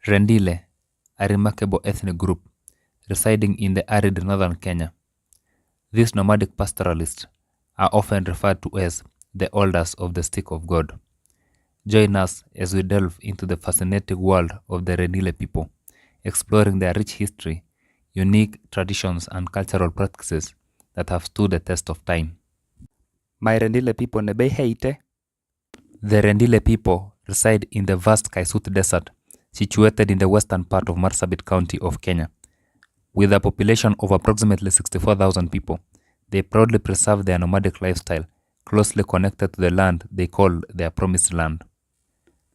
Rendille, a remarkable ethnic group residing in the arid northern Kenya. These nomadic pastoralists are often referred to as the elders of the stick of God. Join us as we delve into the fascinating world of the Rendille people, exploring their rich history, unique traditions, and cultural practices that have stood the test of time. My Rendille people ne haite. The Rendille people reside in the vast Kaisut Desert, situated in the western part of Marsabit County of Kenya. With a population of approximately 64,000 people, they proudly preserve their nomadic lifestyle, closely connected to the land they call their promised land.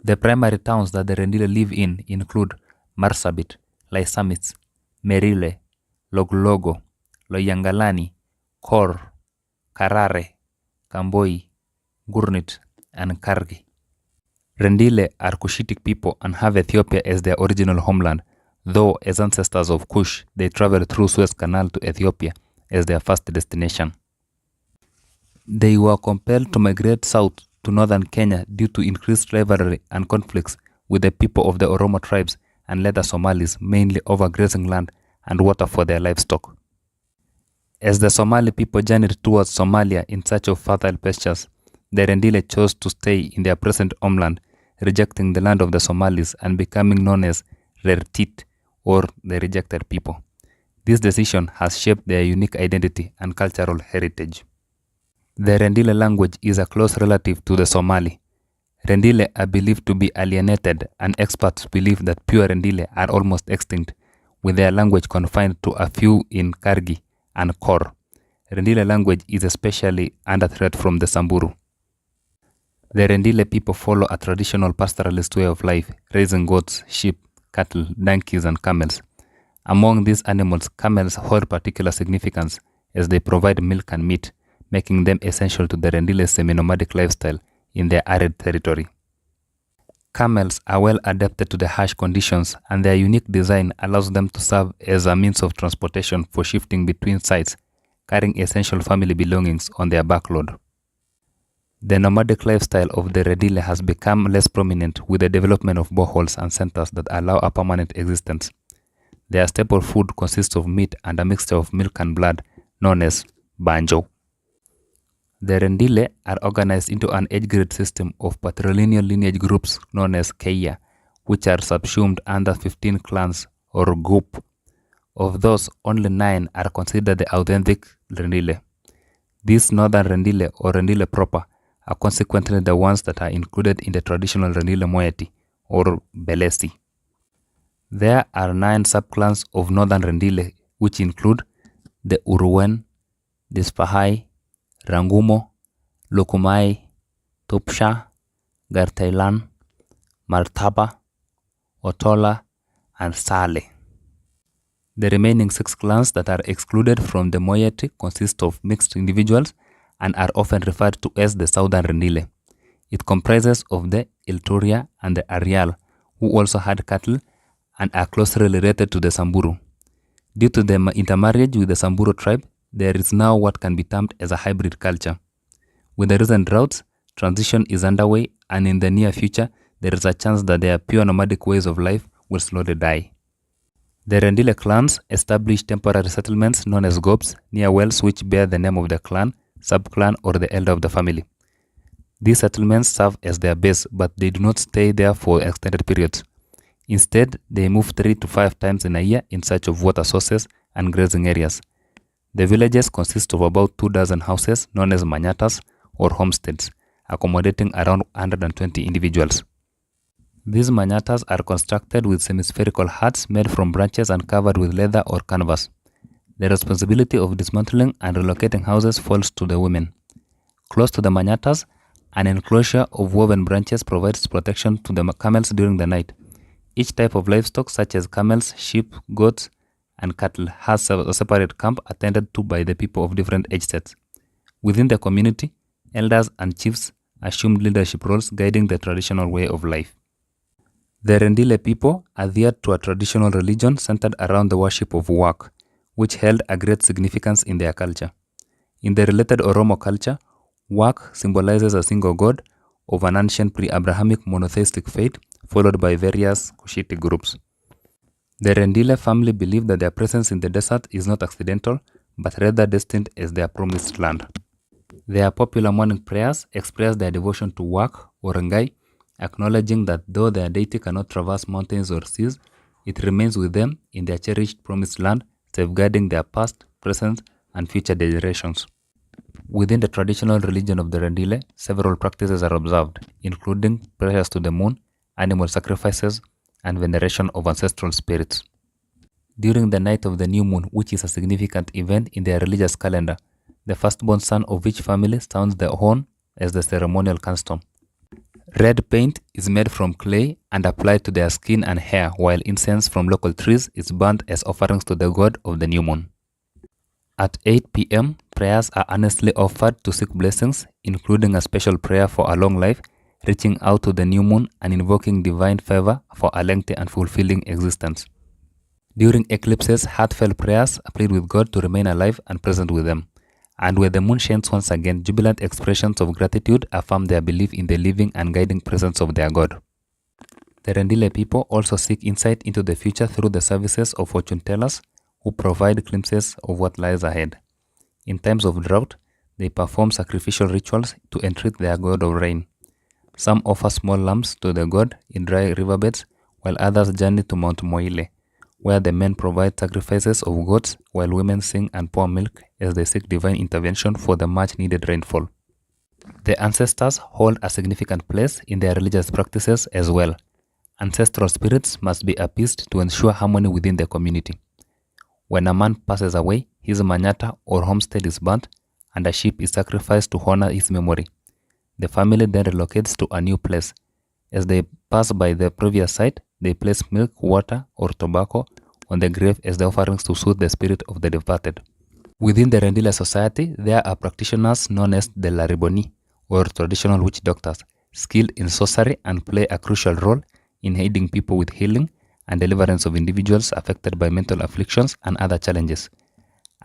The primary towns that the Rendille live in include Marsabit, Laisamis, Merile, Loglogo, Loyangalani, Kor, Karare, Kamboi, Gurnit, and Kargi. Rendille are Cushitic people and have Ethiopia as their original homeland, though as ancestors of Kush, they traveled through Suez Canal to Ethiopia as their first destination. They were compelled to migrate south to northern Kenya due to increased rivalry and conflicts with the people of the Oromo tribes and later Somalis, mainly over grazing land and water for their livestock. As the Somali people journeyed towards Somalia in search of fertile pastures, the Rendille chose to stay in their present homeland, rejecting the land of the Somalis and becoming known as Rertit, or the rejected people. This decision has shaped their unique identity and cultural heritage. The Rendille language is a close relative to the Somali. Rendille are believed to be alienated, and experts believe that pure Rendille are almost extinct, with their language confined to a few in Kargi and Kor. Rendille language is especially under threat from the Samburu. The Rendille people follow a traditional pastoralist way of life, raising goats, sheep, cattle, donkeys, and camels. Among these animals, camels hold particular significance as they provide milk and meat, making them essential to the Rendille semi-nomadic lifestyle in their arid territory. Camels are well adapted to the harsh conditions, and their unique design allows them to serve as a means of transportation for shifting between sites, carrying essential family belongings on their backload. The nomadic lifestyle of the Rendille has become less prominent with the development of boreholes and centers that allow a permanent existence. Their staple food consists of meat and a mixture of milk and blood known as banjo. The Rendille are organized into an age-grade system of patrilineal lineage groups known as Keia, which are subsumed under 15 clans or group. Of those, only 9 are considered the authentic Rendille. These northern Rendille or Rendille proper are consequently the ones that are included in the traditional Rendille moiety or Belesi. There are 9 subclans of northern Rendille, which include the Uruwen, Dispahai, Rangumo, Lukumai, Tupsha, Gartailan, Martaba, Otola, and Sale. The remaining 6 clans that are excluded from the moiety consist of mixed individuals and are often referred to as the Southern Rendille. It comprises of the Ilturia and the Arial, who also had cattle and are closely related to the Samburu. Due to the intermarriage with the Samburu tribe, there is now what can be termed as a hybrid culture. With the recent droughts, transition is underway, and in the near future, there is a chance that their pure nomadic ways of life will slowly die. The Rendille clans established temporary settlements known as gobs near wells which bear the name of the clan, subclan, or the elder of the family. These settlements serve as their base, but they do not stay there for extended periods. Instead, they move 3 to 5 times in a year in search of water sources and grazing areas. The villages consist of about 24 houses known as manyatas or homesteads, accommodating around 120 individuals. These manyatas are constructed with semi-spherical huts made from branches and covered with leather or canvas. The responsibility of dismantling and relocating houses falls to the women. Close to the manyatas, an enclosure of woven branches provides protection to the camels during the night. Each type of livestock, such as camels, sheep, goats, and cattle, has a separate camp attended to by the people of different age sets. Within the community, elders and chiefs assumed leadership roles, guiding the traditional way of life. The Rendille people adhered to a traditional religion centered around the worship of Wak, which held a great significance in their culture. In the related Oromo culture, Wak symbolizes a single god of an ancient pre-Abrahamic monotheistic faith followed by various Kushite groups. The Rendille family believe that their presence in the desert is not accidental, but rather destined as their promised land. Their popular morning prayers express their devotion to work or Ngai, acknowledging that though their deity cannot traverse mountains or seas, it remains with them in their cherished promised land, safeguarding their past, present, and future generations. Within the traditional religion of the Rendille, several practices are observed, including prayers to the moon, animal sacrifices, and veneration of ancestral spirits. During the night of the new moon, which is a significant event in their religious calendar, the firstborn son of each family sounds the horn as the ceremonial custom. Red paint is made from clay and applied to their skin and hair, while incense from local trees is burnt as offerings to the god of the new moon. At 8 p.m., prayers are earnestly offered to seek blessings, including a special prayer for a long life, reaching out to the new moon and invoking divine favor for a lengthy and fulfilling existence. During eclipses, heartfelt prayers plead with God to remain alive and present with them. And when the moon shines once again, jubilant expressions of gratitude affirm their belief in the living and guiding presence of their God. The Rendille people also seek insight into the future through the services of fortune tellers who provide glimpses of what lies ahead. In times of drought, they perform sacrificial rituals to entreat their god of rain. Some offer small lambs to the god in dry riverbeds, while others journey to Mount Moile, where the men provide sacrifices of goats while women sing and pour milk as they seek divine intervention for the much-needed rainfall. The ancestors hold a significant place in their religious practices as well. Ancestral spirits must be appeased to ensure harmony within the community. When a man passes away, his manyata or homestead is burnt and a sheep is sacrificed to honor his memory. The family then relocates to a new place. As they pass by the previous site, they place milk, water, or tobacco on the grave as the offerings to soothe the spirit of the departed. Within the Rendille society, there are practitioners known as the Lariboni, or traditional witch doctors, skilled in sorcery and play a crucial role in aiding people with healing and deliverance of individuals affected by mental afflictions and other challenges.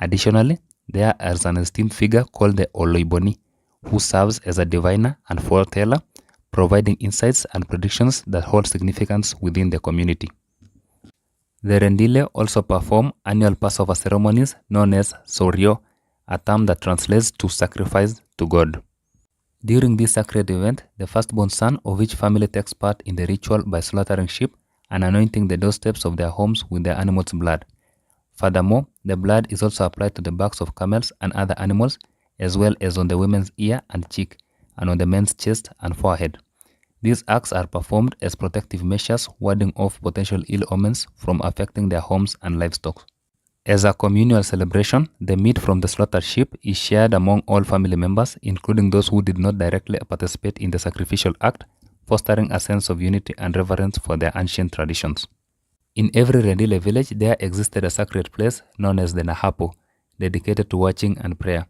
Additionally, there is an esteemed figure called the Oloiboni, who serves as a diviner and foreteller, providing insights and predictions that hold significance within the community. The Rendille also perform annual Passover ceremonies known as Sorio, a term that translates to sacrifice to God. During this sacred event, the firstborn son of each family takes part in the ritual by slaughtering sheep and anointing the doorsteps of their homes with the animal's blood. Furthermore, the blood is also applied to the backs of camels and other animals, as well as on the women's ear and cheek, and on the men's chest and forehead. These acts are performed as protective measures, warding off potential ill omens from affecting their homes and livestock. As a communal celebration, the meat from the slaughtered sheep is shared among all family members, including those who did not directly participate in the sacrificial act, fostering a sense of unity and reverence for their ancient traditions. In every Rendille village, there existed a sacred place known as the Nahapo, dedicated to watching and prayer.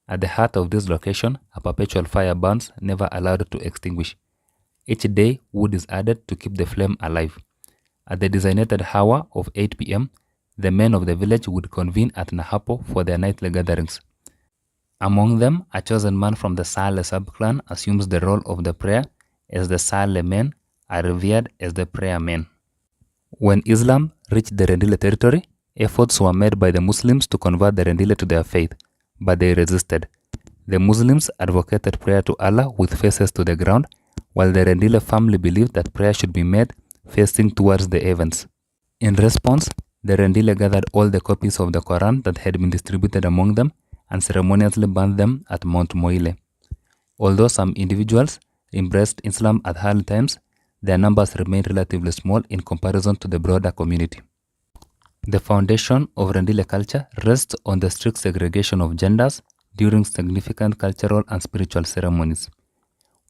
At the heart of this location, a perpetual fire burns, never allowed to extinguish. Each day, wood is added to keep the flame alive. At the designated hour of 8 p.m., the men of the village would convene at Nahapo for their nightly gatherings. Among them, a chosen man from the Sale sub-clan assumes the role of the prayer, as the Sale men are revered as the prayer men. When Islam reached the Rendille territory, efforts were made by the Muslims to convert the Rendille to their faith, but they resisted. The Muslims advocated prayer to Allah with faces to the ground, while the Rendille family believed that prayer should be made facing towards the heavens. In response, the Rendille gathered all the copies of the Quran that had been distributed among them and ceremoniously burned them at Mount Moile. Although some individuals embraced Islam at early times, their numbers remained relatively small in comparison to the broader community. The foundation of Rendille culture rests on the strict segregation of genders during significant cultural and spiritual ceremonies.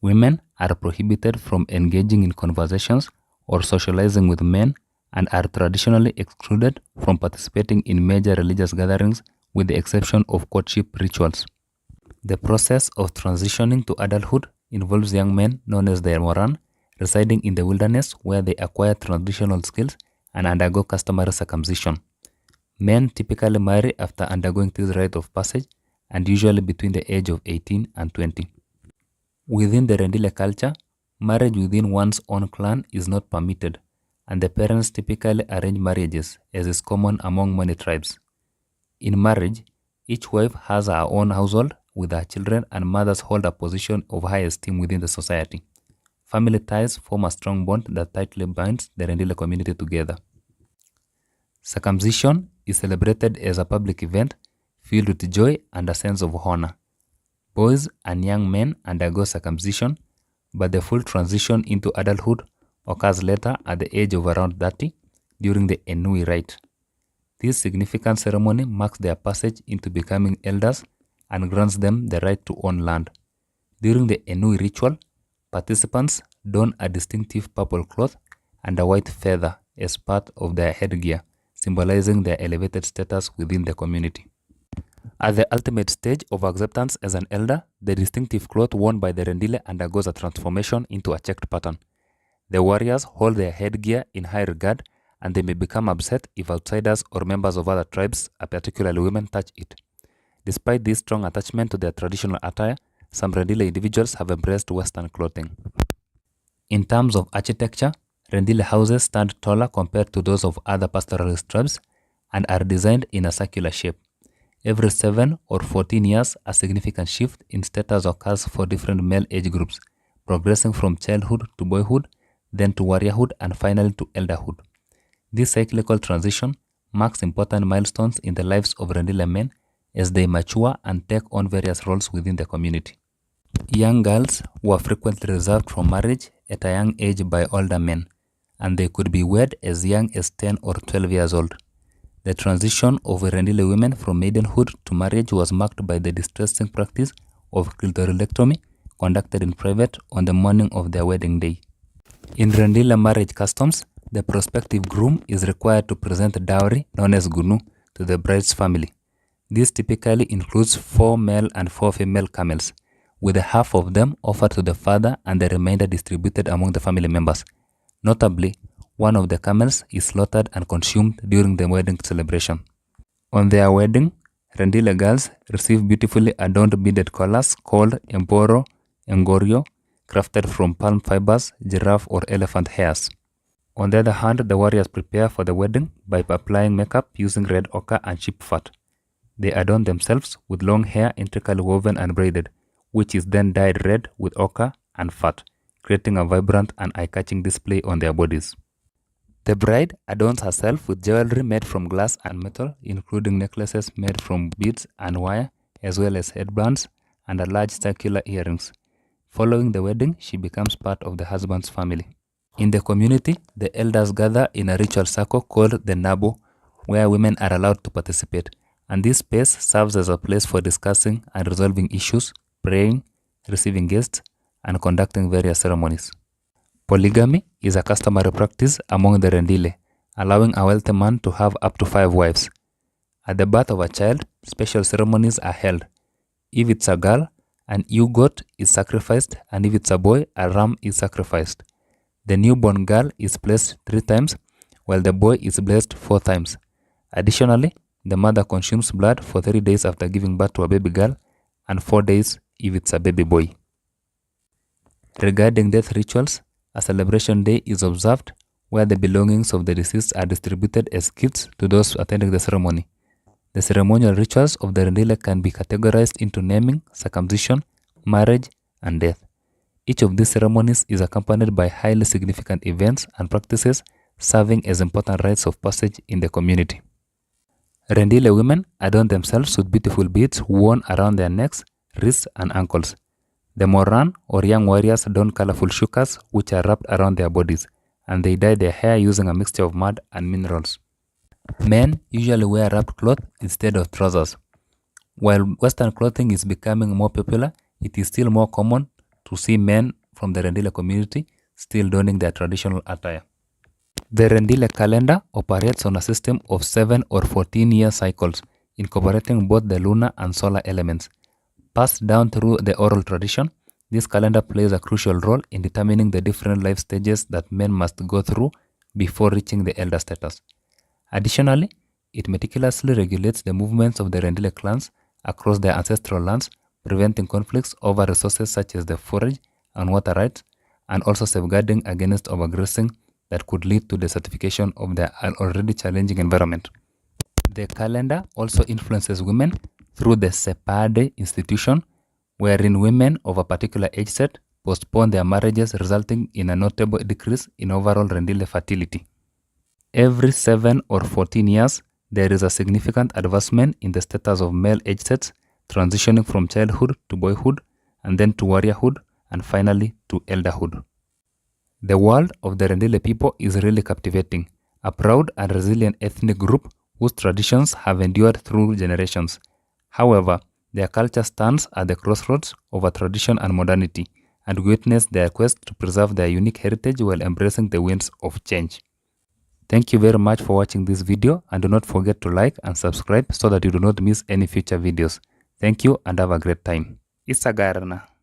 Women are prohibited from engaging in conversations or socializing with men and are traditionally excluded from participating in major religious gatherings with the exception of courtship rituals. The process of transitioning to adulthood involves young men known as the Moran residing in the wilderness where they acquire traditional skills and undergo customary circumcision. Men typically marry after undergoing this rite of passage and usually between the age of 18 and 20. Within the Rendille culture, marriage within one's own clan is not permitted, and the parents typically arrange marriages, as is common among many tribes. In marriage, each wife has her own household with her children, and mothers hold a position of high esteem within the society. Family ties form a strong bond that tightly binds the Rendille community together. Circumcision is celebrated as a public event filled with joy and a sense of honor. Boys and young men undergo circumcision, but the full transition into adulthood occurs later at the age of around 30 during the Enui rite. This significant ceremony marks their passage into becoming elders and grants them the right to own land. During the Enui ritual, participants don a distinctive purple cloth and a white feather as part of their headgear, symbolizing their elevated status within the community. At the ultimate stage of acceptance as an elder, the distinctive cloth worn by the Rendille undergoes a transformation into a checked pattern. The warriors hold their headgear in high regard, and they may become upset if outsiders or members of other tribes, particularly women, touch it. Despite this strong attachment to their traditional attire, some Rendille individuals have embraced Western clothing. In terms of architecture, Rendille houses stand taller compared to those of other pastoralist tribes and are designed in a circular shape. Every 7 or 14 years, a significant shift in status occurs for different male age groups, progressing from childhood to boyhood, then to warriorhood, and finally to elderhood. This cyclical transition marks important milestones in the lives of Rendille men as they mature and take on various roles within the community. Young girls were frequently reserved for marriage at a young age by older men, and they could be wed as young as 10 or 12 years old. The transition of Rendille women from maidenhood to marriage was marked by the distressing practice of clitorilectomy conducted in private on the morning of their wedding day. In Rendille marriage customs, the prospective groom is required to present a dowry known as gunu to the bride's family. This typically includes 4 male and 4 female camels, with half of them offered to the father and the remainder distributed among the family members. Notably, one of the camels is slaughtered and consumed during the wedding celebration. On their wedding, Rendille girls receive beautifully adorned beaded collars called emboro, engorio, crafted from palm fibers, giraffe or elephant hairs. On the other hand, the warriors prepare for the wedding by applying makeup using red ochre and sheep fat. They adorn themselves with long hair intricately woven and braided, which is then dyed red with ochre and fat, creating a vibrant and eye-catching display on their bodies. The bride adorns herself with jewelry made from glass and metal, including necklaces made from beads and wire, as well as headbands and a large circular earrings. Following the wedding, she becomes part of the husband's family. In the community, the elders gather in a ritual circle called the Nabo, where women are allowed to participate, and this space serves as a place for discussing and resolving issues, praying, receiving guests, and conducting various ceremonies. Polygamy is a customary practice among the Rendille, allowing a wealthy man to have up to 5 wives. At the birth of a child, special ceremonies are held. If it's a girl, an ewe goat is sacrificed, and if it's a boy, a ram is sacrificed. The newborn girl is blessed 3 times, while the boy is blessed 4 times. Additionally, the mother consumes blood for 3 days after giving birth to a baby girl, and 4 days if it's a baby boy. Regarding death rituals, a celebration day is observed where the belongings of the deceased are distributed as gifts to those attending the ceremony. The ceremonial rituals of the Rendille can be categorized into naming, circumcision, marriage, and death. Each of these ceremonies is accompanied by highly significant events and practices serving as important rites of passage in the community. Rendille women adorn themselves with beautiful beads worn around their necks, wrists, and ankles. The Moran or young warriors don colorful shukas which are wrapped around their bodies, and they dye their hair using a mixture of mud and minerals. Men usually wear wrapped cloth instead of trousers. While Western clothing is becoming more popular, it is still more common to see men from the Rendille community still donning their traditional attire. The Rendille calendar operates on a system of 7 or 14-year cycles, incorporating both the lunar and solar elements. Passed down through the oral tradition, this calendar plays a crucial role in determining the different life stages that men must go through before reaching the elder status. Additionally, it meticulously regulates the movements of the Rendille clans across their ancestral lands, preventing conflicts over resources such as the forage and water rights, and also safeguarding against overgrazing that could lead to desertification of their already challenging environment. The calendar also influences women through the Sepade institution, wherein women of a particular age set postpone their marriages, resulting in a notable decrease in overall rendille fertility. Every 7 or 14 years, there is a significant advancement in the status of male age sets, transitioning from childhood to boyhood, and then to warriorhood, and finally to elderhood. The world of the Rendille people is really captivating, a proud and resilient ethnic group whose traditions have endured through generations. However, their culture stands at the crossroads of tradition and modernity, and we witness their quest to preserve their unique heritage while embracing the winds of change. Thank you very much for watching this video, and do not forget to like and subscribe so that you do not miss any future videos. Thank you and have a great time. Isagarna.